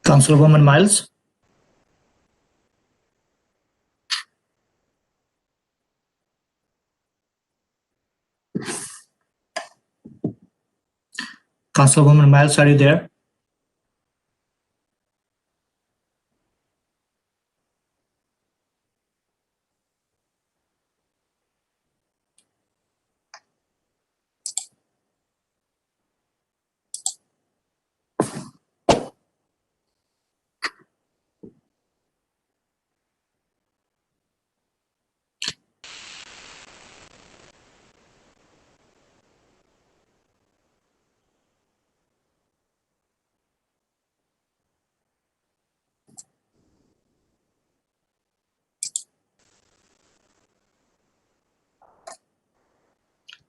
Councilwoman Miles. Councilwoman Miles, are you there?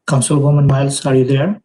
Councilwoman Miles, are you there?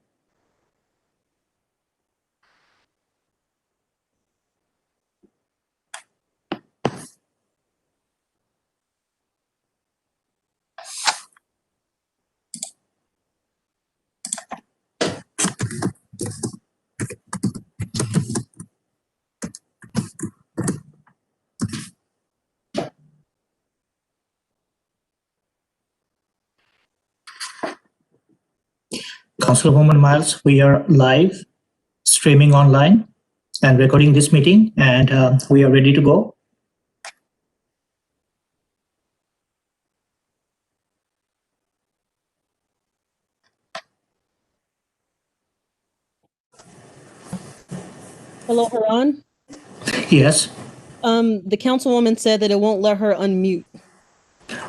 Councilwoman Miles, we are live streaming online and recording this meeting, and we are ready to go. Hello, Haran. Yes. The councilwoman said that it won't let her unmute.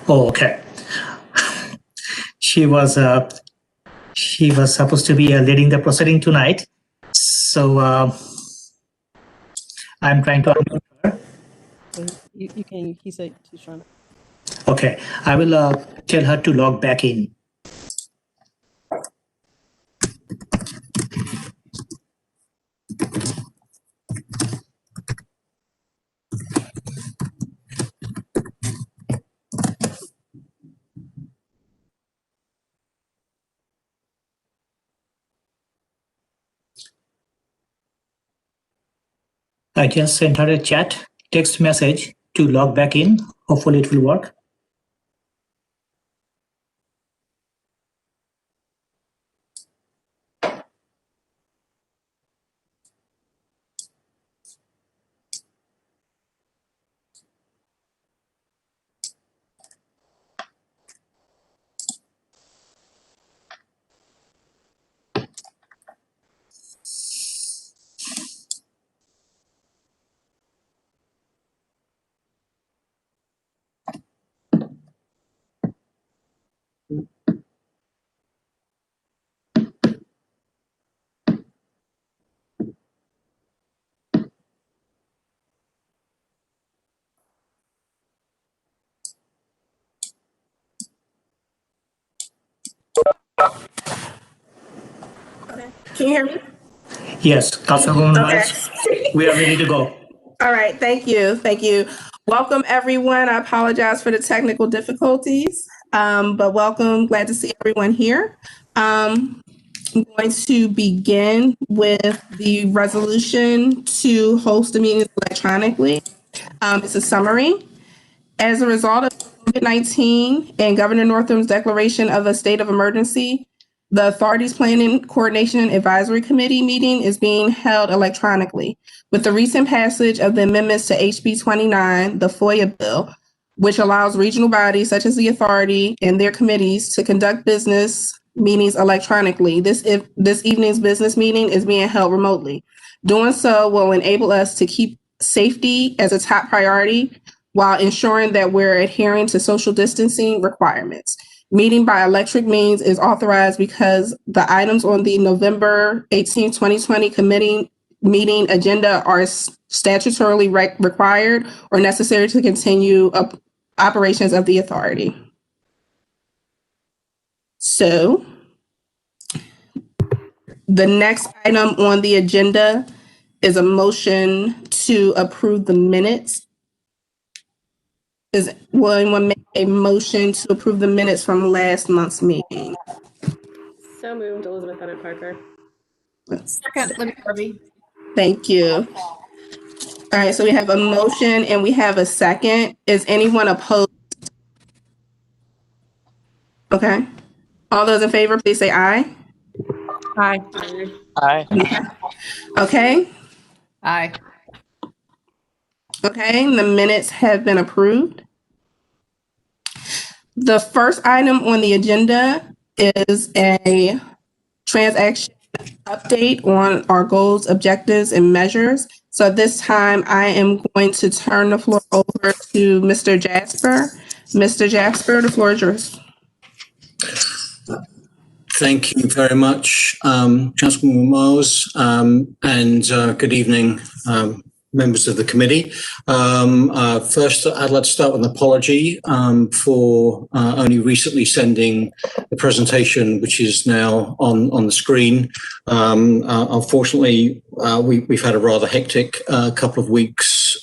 Oh, okay. She was supposed to be leading the proceeding tonight, so I'm trying to unmute her. You can. He said he's trying to. Okay, I will tell her to log back in. I just sent her a chat text message to log back in. Hopefully it will work. Okay. Can you hear me? Yes, Councilwoman Okay. Miles, we are ready to go. All right. Thank you. Thank you. Welcome, everyone. I apologize for the technical difficulties, but welcome. Glad to see everyone here. I'm going to begin with the resolution to host the meetings electronically. It's a summary. As a result of COVID-19 and Governor Northam's declaration of a state of emergency, the authority's Planning, Coordination, and Advisory Committee meeting is being held electronically. With the recent passage of the amendments to HB 29, the FOIA bill, which allows regional bodies such as the authority and their committees to conduct business meetings electronically, this evening's business meeting is being held remotely. Doing so will enable us to keep safety as a top priority while ensuring that we're adhering to social distancing requirements. Meeting by electric means is authorized because the items on the November 18, 2020 committee meeting agenda are statutorily required or necessary to continue operations of the authority. So the next item on the agenda is a motion to approve the minutes. Will anyone make a motion to approve the minutes from last month's meeting? So moved, Elizabeth Bennett Parker. Second, Libby Harvey. Thank you. All right, so we have a motion and we have a second. Is anyone opposed? Okay. All those in favor, please say aye. Aye. Aye. Okay. Aye. Okay, the minutes have been approved. The first item on the agenda is a transaction update on our goals, objectives, and measures. So at this time, I am going to turn the floor over to Mr. Jasper. Mr. Jasper, the floor is yours. Thank you very much, Councilwoman Miles, and good evening, members of the committee. First, I'd like to start with an apology for only recently sending the presentation, which is now on the screen. Unfortunately, we've had a rather hectic couple of weeks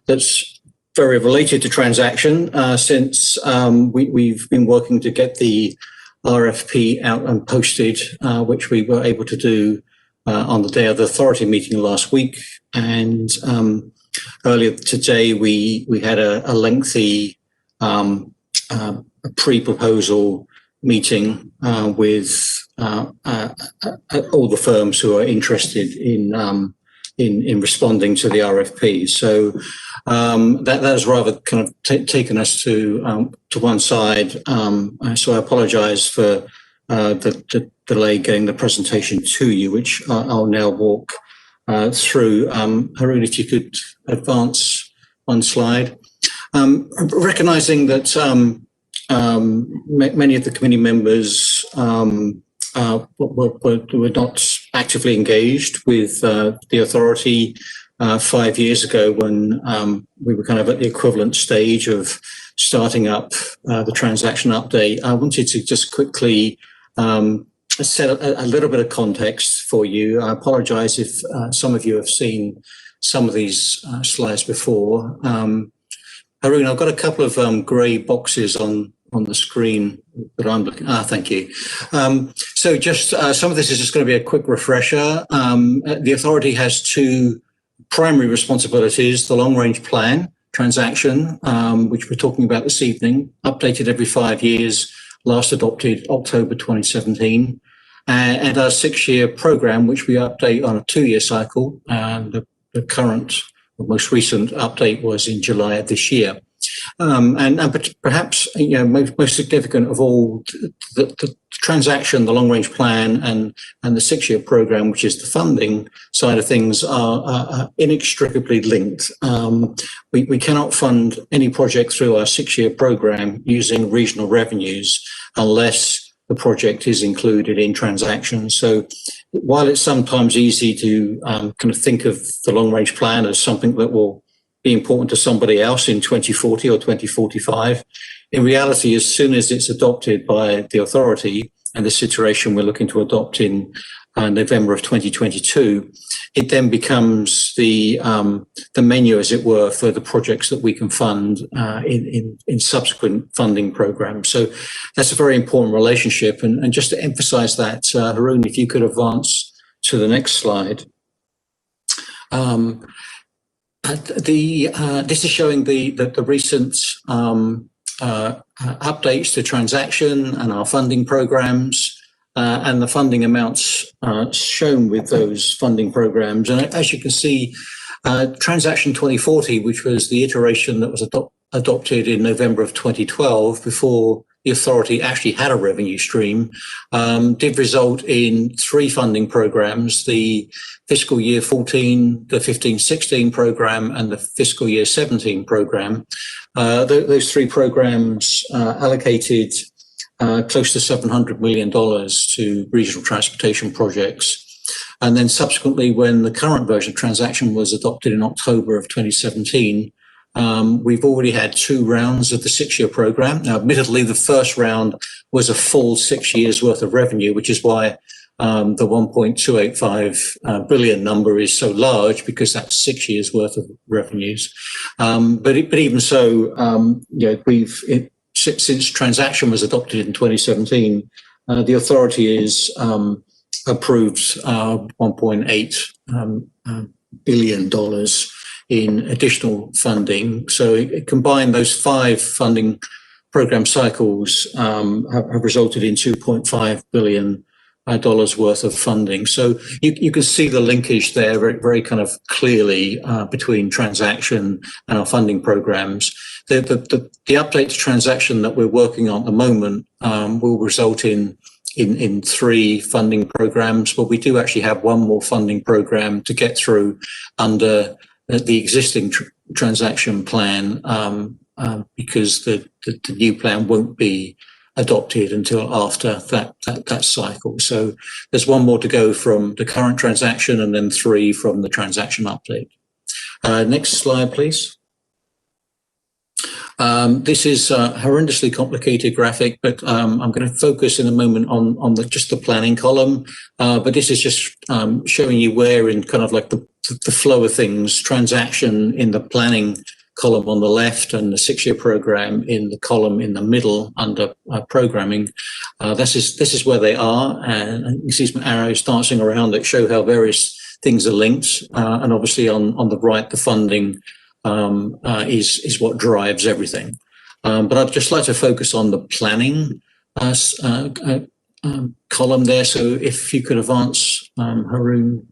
that's very related to transaction since we've been working to get the RFP out and posted, which we were able to do on the day of the authority meeting last week. And earlier today, we had a lengthy pre-proposal meeting with all the firms who are interested in responding to the RFP. So that has rather kind of taken us to one side. So I apologise for the delay getting the presentation to you, which I'll now walk through. Haroon, if you could advance one slide. Recognising that many of the committee members were not actively engaged with the authority 5 years ago when we were kind of at the equivalent stage of starting up the transaction update. I wanted to just quickly set a little bit of context for you. I apologise if some of you have seen some of these slides before. Haroon, I've got a couple of grey boxes on the screen that I'm looking at. Thank you. So just some of this is just going to be a quick refresher. The authority has two primary responsibilities: the long-range plan transaction, which we're talking about this evening, updated every 5 years, last adopted October 2017, and our 6-year program, which we update on a 2-year cycle. And the current, the most recent update was in July of this year. And perhaps, you know, most significant of all, the transaction, the long-range plan, and the 6-year program, which is the funding side of things, are inextricably linked. We cannot fund any project through our 6-year program using regional revenues unless the project is included in transactions. So while it's sometimes easy to kind of think of the long-range plan as something that will be important to somebody else in 2040 or 2045, in reality, as soon as it's adopted by the authority, and this iteration we're looking to adopt in November of 2022, it then becomes the menu, as it were, for the projects that we can fund in subsequent funding programs. So that's a very important relationship. And just to emphasize that, Haroon, if you could advance to the next slide. This is showing the recent updates to transaction and our funding programs, and the funding amounts shown with those funding programs. And as you can see, Transaction 2040, which was the iteration that was adopted in November of 2012, before the authority actually had a revenue stream, did result in 3 funding programs: the fiscal year 14, the 15-16 program, and the fiscal year 17 program. Those 3 programs allocated close to $700 million to regional transportation projects. And then subsequently, when the current version of transaction was adopted in October of 2017, we've already had 2 rounds of the 6-year program. Now, admittedly, the first round was a full 6 years worth of revenue, which is why the 1.285 billion number is so large, because that's 6 years worth of revenues. But even so, you know, since transaction was adopted in 2017, the authority is approved $1.8 billion in additional funding. So it combined those 5 funding program cycles have resulted in $2.5 billion worth of funding. So you can see the linkage there very, very kind of clearly between transaction and our funding programs. The update to transaction that we're working on at the moment will result in 3 funding programs, but we do actually have one more funding program to get through under the existing transaction plan, because the new plan won't be adopted until after that cycle. So there's one more to go from the current transaction, and then 3 from the transaction update. Next slide, please. This is a horrendously complicated graphic, but I'm going to focus in a moment on just the planning column. But this is just showing you where in kind of like the flow of things, transaction in the planning column on the left and the 6-year program in the column in the middle under programming. This is where they are, and you see some arrows dancing around that show how various things are linked. And obviously on the right, the funding is what drives everything. But I'd just like to focus on the planning column there. So if you could advance, Haroon,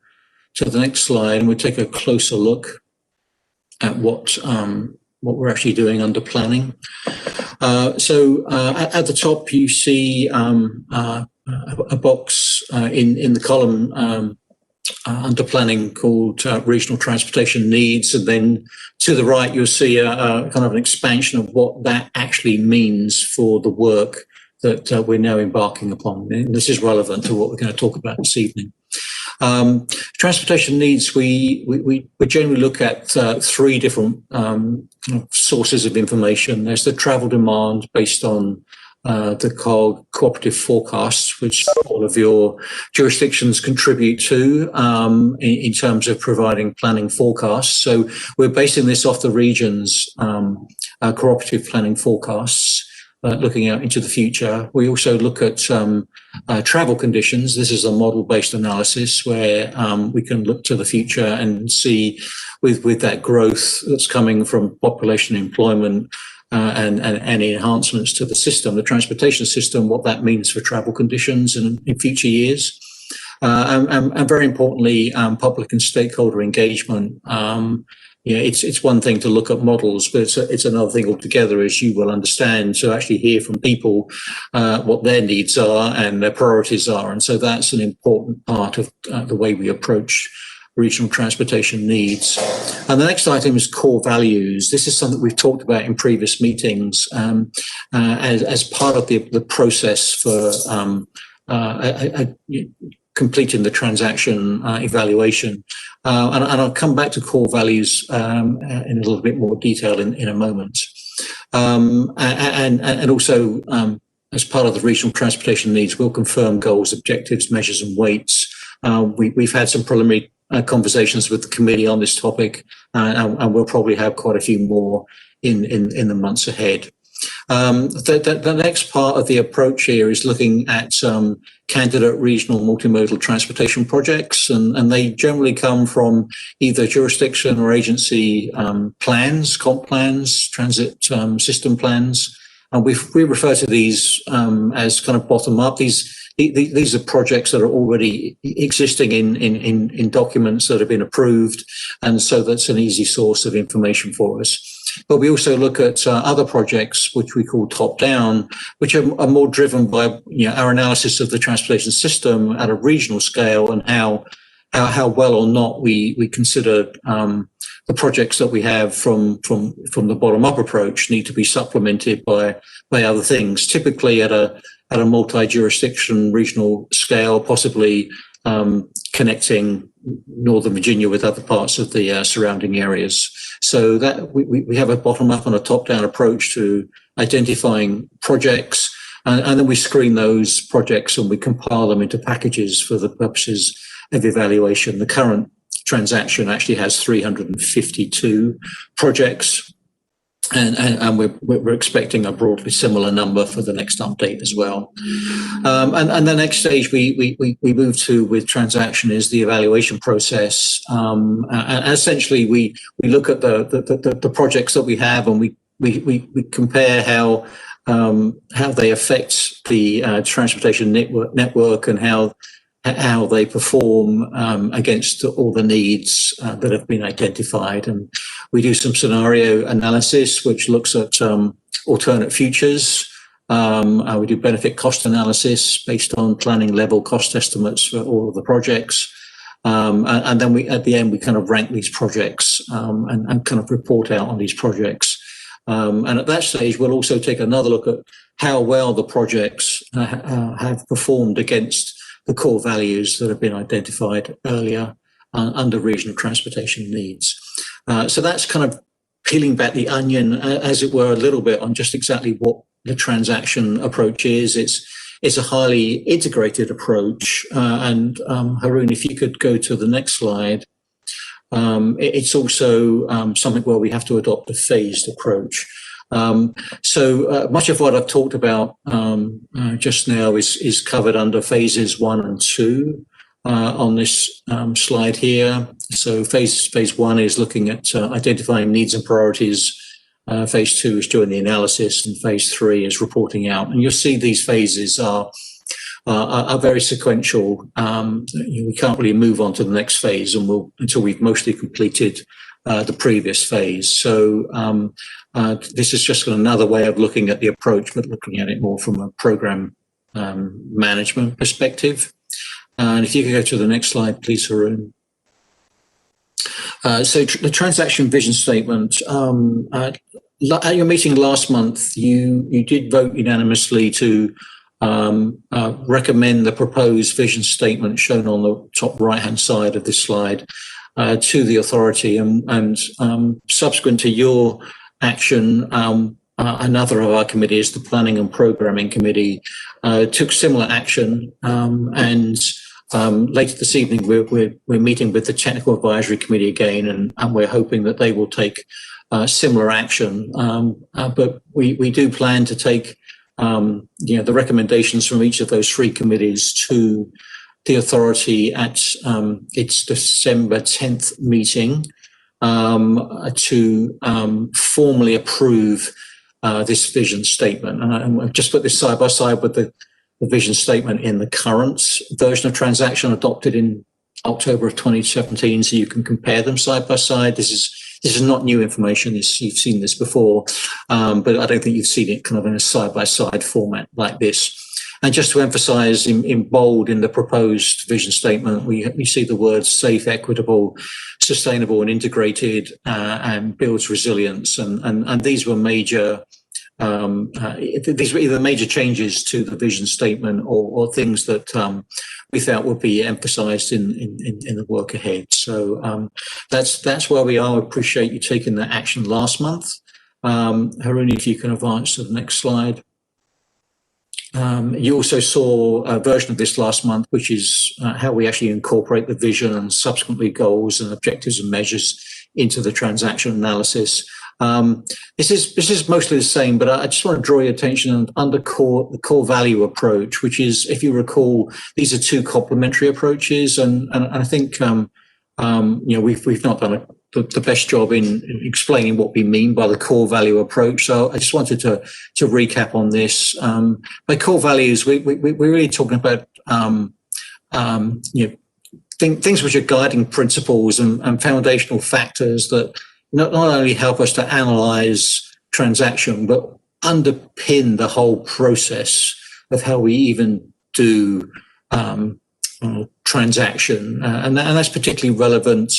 to the next slide, and we'll take a closer look at what we're actually doing under planning. So at the top, you see a box in the column under planning called regional transportation needs, and then to the right you'll see a kind of an expansion of what that actually means for the work that we're now embarking upon. And this is relevant to what we're going to talk about this evening. Transportation needs, we generally look at 3 different kind of sources of information. There's the travel demand based on the cooperative forecasts, which all of your jurisdictions contribute to in terms of providing planning forecasts. So we're basing this off the region's cooperative planning forecasts, looking out into the future. We also look at travel conditions. This is a model-based analysis where we can look to the future and see with that growth that's coming from population employment and enhancements to the system, the transportation system, what that means for travel conditions in future years. And very importantly, public and stakeholder engagement. It's one thing to look at models, but it's another thing altogether, as you will understand, to actually hear from people what their needs are and their priorities are. And so that's an important part of the way we approach regional transportation needs. And the next item is core values. This is something we've talked about in previous meetings as part of the process for completing the transaction evaluation. And I'll come back to core values in a little bit more detail in a moment. And also, as part of the regional transportation needs, we'll confirm goals, objectives, measures, and weights. We've had some preliminary conversations with the committee on this topic, and we'll probably have quite a few more in the months ahead. The next part of the approach here is looking at candidate regional multimodal transportation projects, and they generally come from either jurisdiction or agency plans, comp plans, transit system plans. And we refer to these as kind of bottom up. These are projects that are already existing in documents that have been approved, and so that's an easy source of information for us. But we also look at other projects, which we call top-down, which are more driven by our analysis of the transportation system at a regional scale and how well or not we consider the projects that we have from the bottom-up approach need to be supplemented by other things, typically at a multi-jurisdiction regional scale, possibly connecting Northern Virginia with other parts of the surrounding areas. So that we have a bottom-up and a top-down approach to identifying projects, and then we screen those projects and we compile them into packages for the purposes of evaluation. The current transaction actually has 352 projects. and we're expecting a broadly similar number for the next update as well. And the next stage we move to with transaction is the evaluation process. And essentially we look at the projects that we have, and we compare how they affect the transportation network and how they perform against all the needs that have been identified. And we do some scenario analysis, which looks at alternate futures. We do benefit cost analysis based on planning level cost estimates for all of the projects. And then at the end, we kind of rank these projects and kind of report out on these projects. And at that stage, we'll also take another look at how well the projects have performed against the core values that have been identified earlier under regional transportation needs. So that's kind of peeling back the onion, as it were, a little bit on just exactly what the transaction approach is. It's a highly integrated approach. And Haroon, if you could go to the next slide. It's also something where we have to adopt a phased approach. So much of what I've talked about just now is covered under phases 1 and 2 on this slide here. So phase 1 is looking at identifying needs and priorities. Phase 2 is doing the analysis, and phase 3 is reporting out. And you'll see these phases are very sequential. We can't really move on to the next phase until we've mostly completed the previous phase. So this is just another way of looking at the approach, but looking at it more from a program management perspective. And if you could go to the next slide, please, Haroon. So the transaction vision statement. At your meeting last month, you did vote unanimously to recommend the proposed vision statement shown on the top right-hand side of this slide to the authority, and subsequent to your action, another of our committees, the Planning and Programming Committee, took similar action, and later this evening we're meeting with the Technical Advisory Committee again, and we're hoping that they will take similar action, but we do plan to take the recommendations from each of those 3 committees to the authority at its December 10th meeting to formally approve this vision statement. And I've just put this side by side with the vision statement in the current version of transaction adopted in October of 2017, so you can compare them side by side. This is not new information. You've seen this before, but I don't think you've seen it kind of in a side-by-side format like this. And just to emphasize in bold in the proposed vision statement, we see the words safe, equitable, sustainable and integrated, and builds resilience. And these were major, these were either major changes to the vision statement or things that we felt would be emphasized in the work ahead. So that's where we are. I appreciate you taking that action last month. Haroon, if you can advance to the next slide. You also saw a version of this last month, which is how we actually incorporate the vision and subsequently goals and objectives and measures into the transaction analysis. This is mostly the same, but I just want to draw your attention under the core value approach, which is, if you recall, these are 2 complementary approaches, and I think we've not done the best job in explaining what we mean by the core value approach. So I just wanted to recap on this. By core values, we're really talking about things which are guiding principles and foundational factors that not only help us to analyze transaction, but underpin the whole process of how we even do transaction. And that's particularly relevant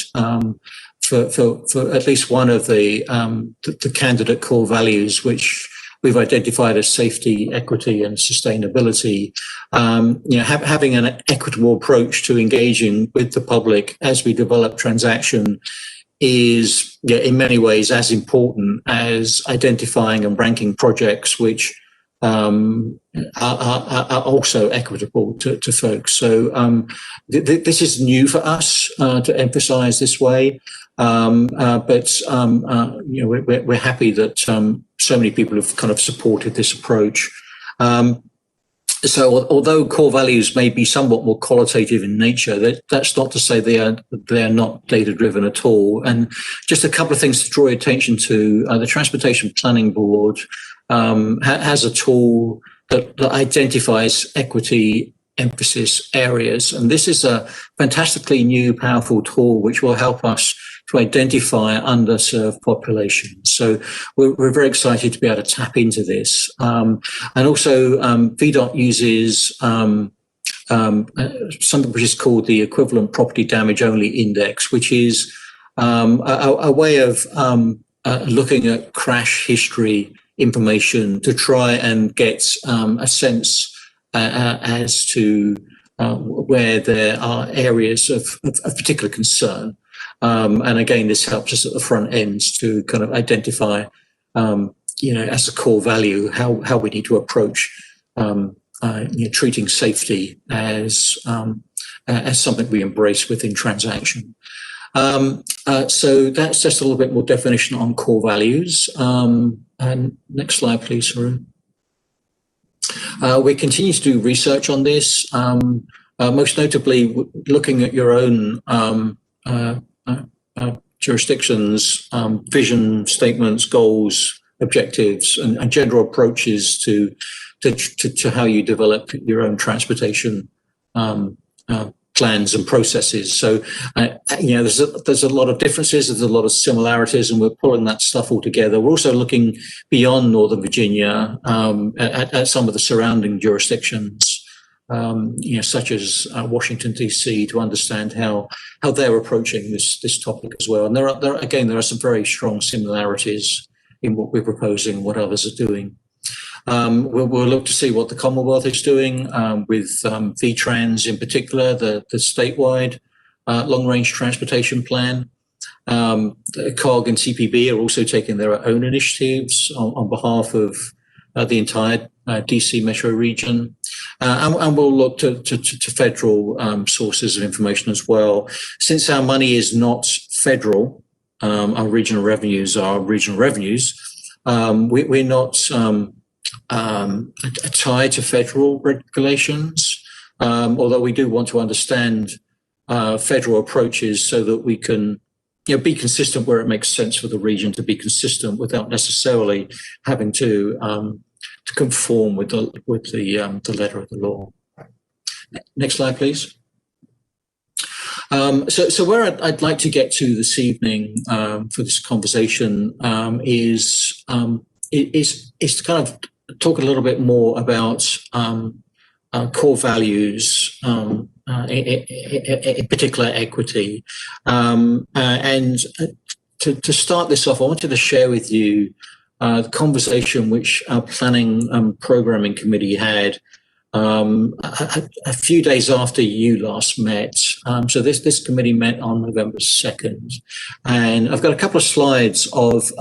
for at least one of the candidate core values, which we've identified as safety, equity, and sustainability. Having an equitable approach to engaging with the public as we develop transaction is, in many ways, as important as identifying and ranking projects which are also equitable to folks. So this is new for us to emphasize this way. We're happy that so many people have kind of supported this approach. So although core values may be somewhat more qualitative in nature, that's not to say they are not data-driven at all. And just a couple of things to draw your attention to. The Transportation Planning Board has a tool that identifies equity emphasis areas. And this is a fantastically new, powerful tool which will help us to identify underserved populations. So we're very excited to be able to tap into this. And also VDOT uses something which is called the Equivalent Property Damage Only Index, which is a way of looking at crash history information to try and get a sense as to where there are areas of particular concern. And again, this helps us at the front ends to kind of identify, as a core value, how we need to approach, treating safety as something we embrace within transaction. So that's just a little bit more definition on core values. And next slide, please, Haroon. We continue to do research on this, most notably looking at your own jurisdictions, vision statements, goals, objectives, and general approaches to how you develop your own transportation plans and processes. So, there's a lot of differences, there's a lot of similarities, and we're pulling that stuff all together. We're also looking beyond Northern Virginia at some of the surrounding jurisdictions, such as Washington, D.C., to understand how they're approaching this topic as well. And there are some very strong similarities in what we're proposing and what others are doing. We'll look to see what the Commonwealth is doing with VTrans in particular, the statewide long-range transportation plan. The COG and CPB are also taking their own initiatives on behalf of the entire DC metro region. And we'll look to federal sources of information as well. Since our money is not federal, our regional revenues are regional revenues, we're not tied to federal regulations, although we do want to understand federal approaches so that we can be consistent where it makes sense for the region to be consistent without necessarily having to conform with the letter of the law. Next slide, please. So where I'd like to get to this evening for this conversation is to kind of talk a little bit more about core values, in particular equity. And to start this off, I wanted to share with you the conversation which our planning and programming committee had a few days after you last met. So this committee met on November 2nd. And I've got a couple of slides of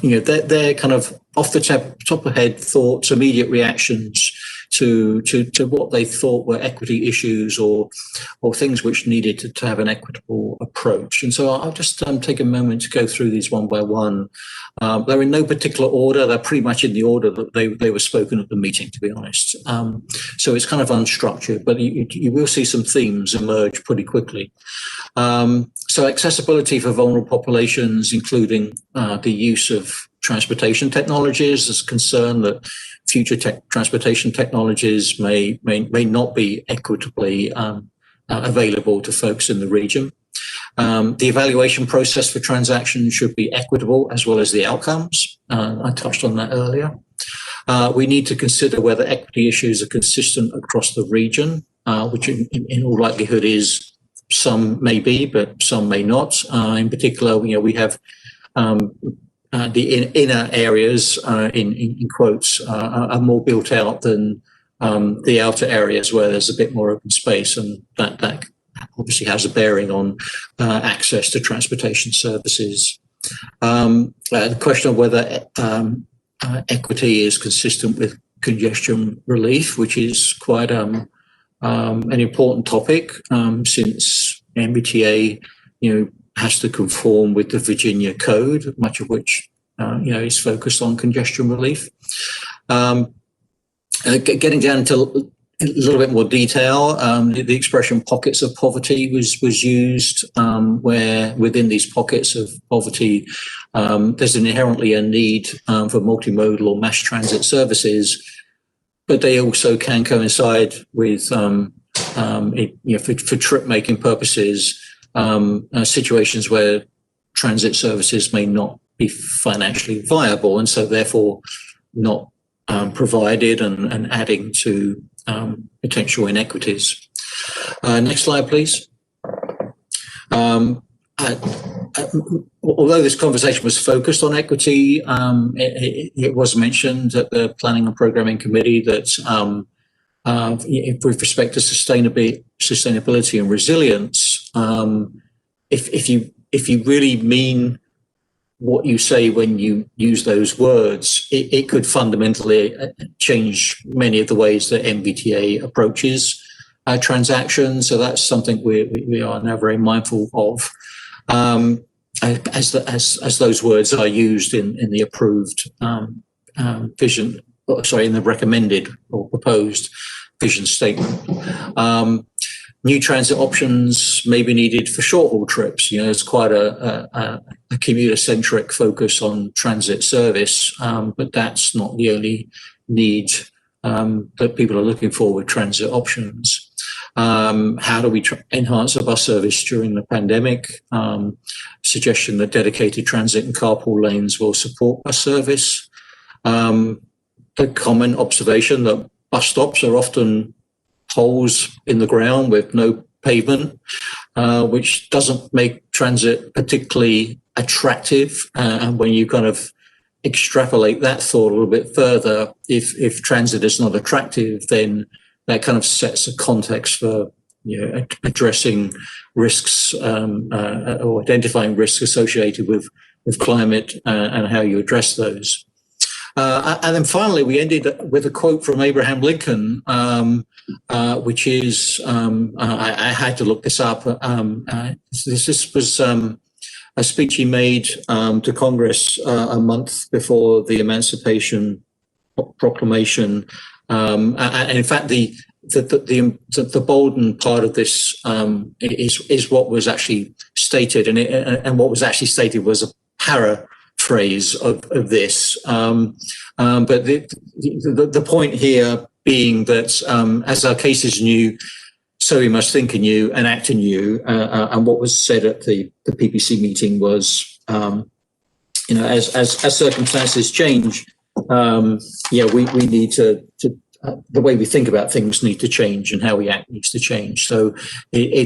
their kind of off the top of head thoughts, immediate reactions to what they thought were equity issues or things which needed to have an equitable approach. And so I'll just take a moment to go through these one by one. They're in no particular order. They're pretty much in the order that they were spoken at the meeting, to be honest. So it's kind of unstructured, but you will see some themes emerge pretty quickly. So accessibility for vulnerable populations, including the use of transportation technologies. There's concern that future transportation technologies may not be equitably available to folks in the region. The evaluation process for transactions should be equitable as well as the outcomes. I touched on that earlier. We need to consider whether equity issues are consistent across the region, which in all likelihood is some may be, but some may not. In particular, we have the inner areas, in quotes, are more built out than the outer areas where there's a bit more open space, and that obviously has a bearing on access to transportation services. The question of whether equity is consistent with congestion relief, which is quite an important topic since NVTA, has to conform with the Virginia Code, much of which is focused on congestion relief. Getting down to a little bit more detail, the expression "pockets of poverty" was used, where within these pockets of poverty, there's inherently a need for multimodal or mass transit services, but they also can coincide with, for trip making purposes, situations where transit services may not be financially viable, and so therefore not provided, and adding to potential inequities. Next slide, please. Although this conversation was focused on equity, it was mentioned at the Planning and Programming Committee that with respect to sustainability and resilience, if you really mean what you say when you use those words, it could fundamentally change many of the ways that NVTA approaches transactions. So that's something we are now very mindful of, as those words are used in the approved in the recommended or proposed vision statement. New transit options may be needed for short-haul trips. There's quite a commuter-centric focus on transit service, but that's not the only need that people are looking for with transit options. How do we enhance our bus service during the pandemic? Suggestion that dedicated transit and carpool lanes will support bus service. The common observation that bus stops are often holes in the ground with no pavement, which doesn't make transit particularly attractive. And when you kind of extrapolate that thought a little bit further, if transit is not attractive, then that kind of sets a context for addressing risks or identifying risks associated with climate and how you address those. And then finally, we ended with a quote from Abraham Lincoln, which is, I had to look this up. This was a speech he made to Congress a month before the Emancipation Proclamation. And in fact, the bolden part of this is what was actually stated, and what was actually stated was a paraphrase of this. But the point here being that as our case is new, so we must think anew and act anew. And what was said at the PPC meeting was, as circumstances change, we need to the way we think about things need to change, and how we act needs to change. So it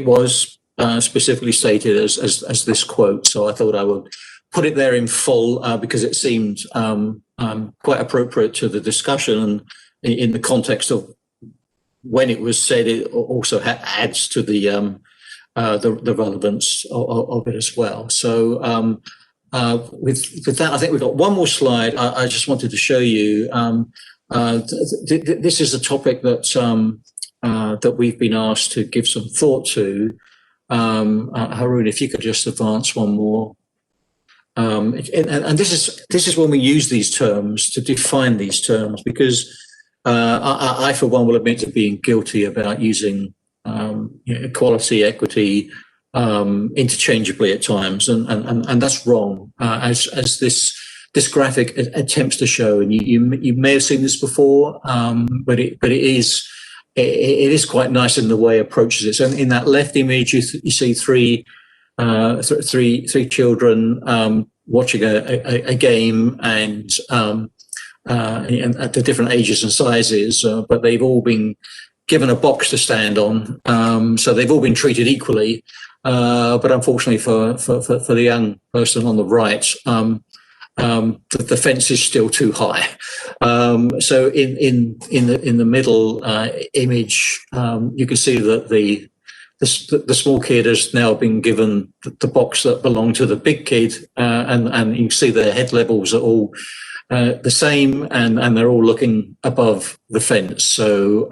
was specifically stated as this quote. So I thought I would put it there in full because it seemed quite appropriate to the discussion, and in the context of when it was said, it also adds to the relevance of it as well. So with that, I think we've got one more slide. I just wanted to show you. This is a topic that we've been asked to give some thought to. Haroon, if you could just advance one more. And this is when we use these terms to define these terms, because I for one will admit to being guilty about using equality, equity interchangeably at times, and that's wrong. As this graphic attempts to show, and you may have seen this before, but it is quite nice in the way it approaches it. So in that left image, you see three children watching a game, and at the different ages and sizes, but they've all been given a box to stand on, so they've all been treated equally. But unfortunately for the young person on the right, the fence is still too high. So in the middle image, you can see that the small kid has now been given the box that belonged to the big kid, and you can see their head levels are all the same, and they're all looking above the fence. So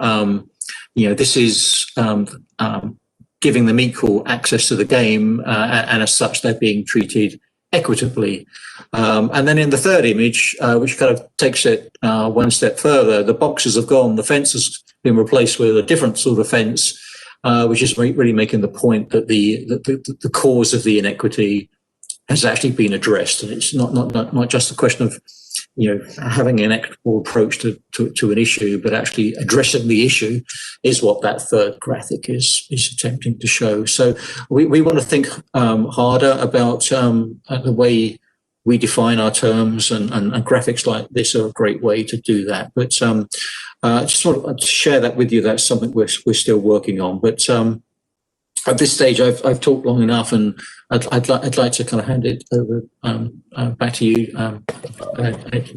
this is giving them equal access to the game, and as such, they're being treated equitably. And then in the third image, which kind of takes it one step further, the boxes have gone, the fence has been replaced with a different sort of fence, which is really making the point that the cause of the inequity has actually been addressed, and it's not just a question of having an equitable approach to an issue, but actually addressing the issue is what that third graphic is attempting to show. So we want to think harder about the way we define our terms, and graphics like this are a great way to do that. But I just want to share that with you. That's something we're still working on. But at this stage, I've talked long enough, and I'd like to kind of hand it over back to you,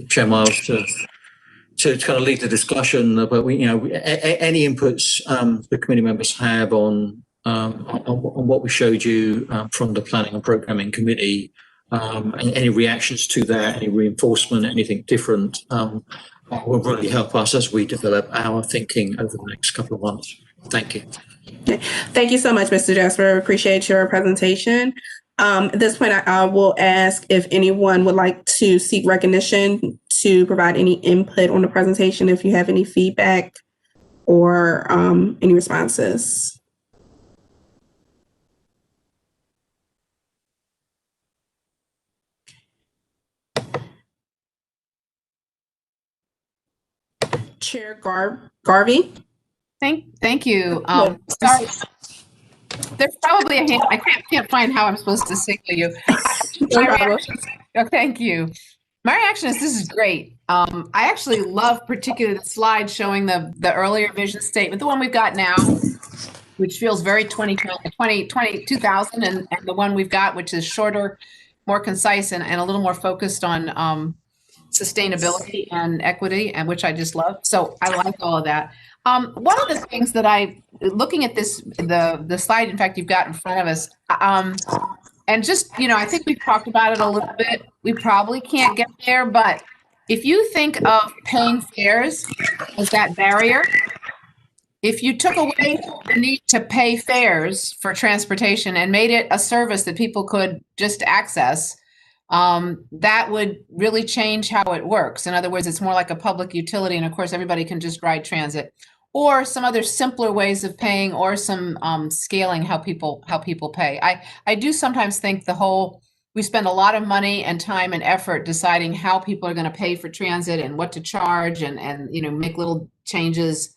Chair Miles, to kind of lead the discussion about any inputs the committee members have on what we showed you from the Planning and Programming Committee, and any reactions to that, any reinforcement, anything different, will really help us as we develop our thinking over the next couple of months. Thank you. Thank you so much, Mr. Jasper. Appreciate your presentation. At this point, I will ask if anyone would like to seek recognition to provide any input on the presentation, if you have any feedback or any responses. Chair Garvey. Thank you. Sorry. There's probably a hand. I can't find how I'm supposed to signal you. Thank you. My reaction is this is great. I actually love particularly the slide showing the earlier vision statement, the one we've got now, which feels very 2000, and the one we've got, which is shorter, more concise, and a little more focused on sustainability and equity, and which I just love. So I like all of that. One of the things that looking at this, the slide, in fact, you've got in front of us, and just, I think we've talked about it a little bit. We probably can't get there, but if you think of paying fares as that barrier, if you took away the need to pay fares for transportation and made it a service that people could just access, that would really change how it works. In other words, it's more like a public utility, and of course, everybody can just ride transit, or some other simpler ways of paying, or some scaling how people pay. I do sometimes think we spend a lot of money and time and effort deciding how people are going to pay for transit and what to charge, and make little changes,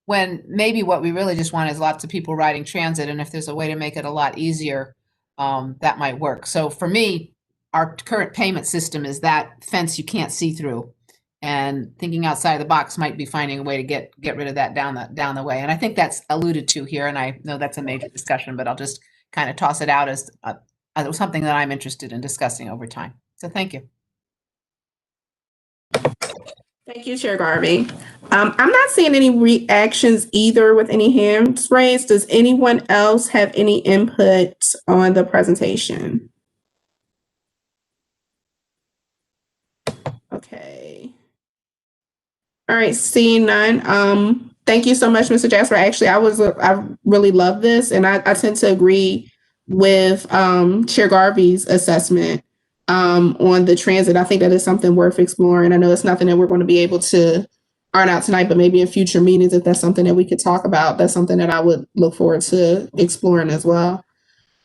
when maybe what we really just want is lots of people riding transit. And if there's a way to make it a lot easier, that might work. So for me, our current payment system is that fence you can't see through, and thinking outside of the box might be finding a way to get rid of that down the way. And I think that's alluded to here, and I know that's a major discussion, but I'll just kind of toss it out as something that I'm interested in discussing over time. So thank you. Thank you, Chair Garvey. I'm not seeing any reactions either with any hands raised. Does anyone else have any input on the presentation? Okay. All right, seeing none. Thank you so much, Mr. Jasper. Actually, I really love this, and I tend to agree with Chair Garvey's assessment on the transit. I think that is something worth exploring. I know it's nothing that we're going to be able to iron out tonight, but maybe in future meetings, if that's something that we could talk about, that's something that I would look forward to exploring as well.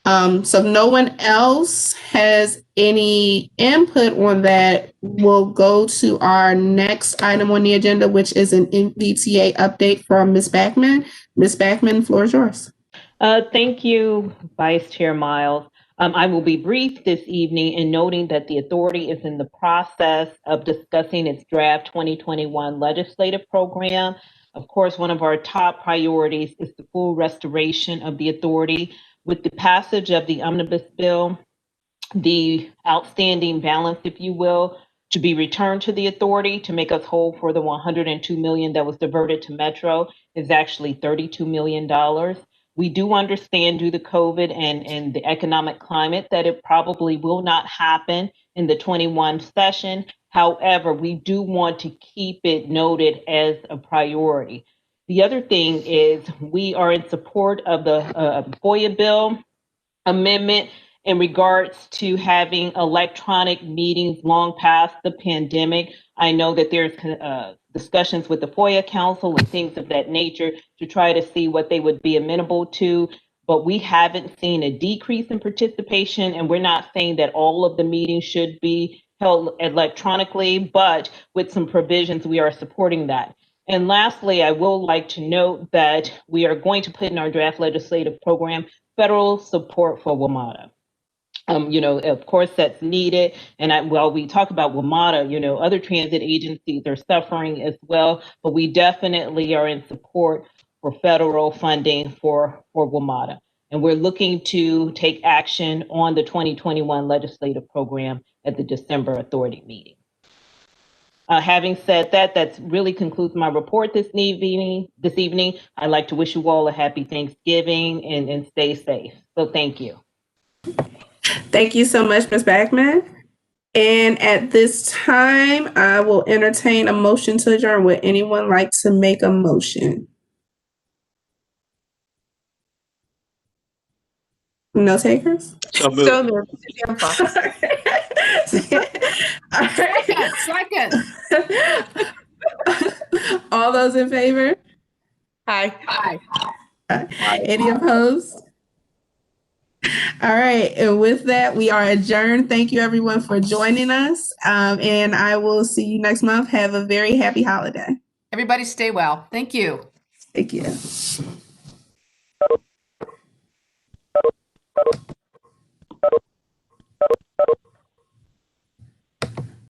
So if no one else has any input on that, we'll go to our next item on the agenda, which is an NVTA update from Ms. Backman. Ms. Backman, the floor is yours. Thank you, Vice Chair Miles. I will be brief this evening in noting that the authority is in the process of discussing its draft 2021 legislative program. Of course, one of our top priorities is the full restoration of the authority. With the passage of the omnibus bill, the outstanding balance, if you will, to be returned to the authority to make us whole for the $102 million that was diverted to Metro is actually $32 million. We do understand due to COVID and the economic climate that it probably will not happen in the 21 session. However, we do want to keep it noted as a priority. The other thing is we are in support of the FOIA bill amendment in regards to having electronic meetings long past the pandemic. I know that there's discussions with the FOIA Council and things of that nature to try to see what they would be amenable to, but we haven't seen a decrease in participation, and we're not saying that all of the meetings should be held electronically, but with some provisions, we are supporting that. And lastly, I will like to note that we are going to put in our draft legislative program federal support for WMATA. Of course, that's needed. And while we talk about WMATA, other transit agencies are suffering as well, but we definitely are in support for federal funding for WMATA. And we're looking to take action on the 2021 legislative program at the December authority meeting. Having said that, that really concludes my report this evening. I'd like to wish you all a happy Thanksgiving and stay safe. So thank you. Thank you so much, Ms. Backman. And at this time, I will entertain a motion to adjourn. Would anyone like to make a motion? No takers? So moved. All right. Second. All those in favor? Aye. Any opposed? All right. And with that, we are adjourned. Thank you, everyone, for joining us. And I will see you next month. Have a very happy holiday. Everybody stay well. Thank you. Thank you.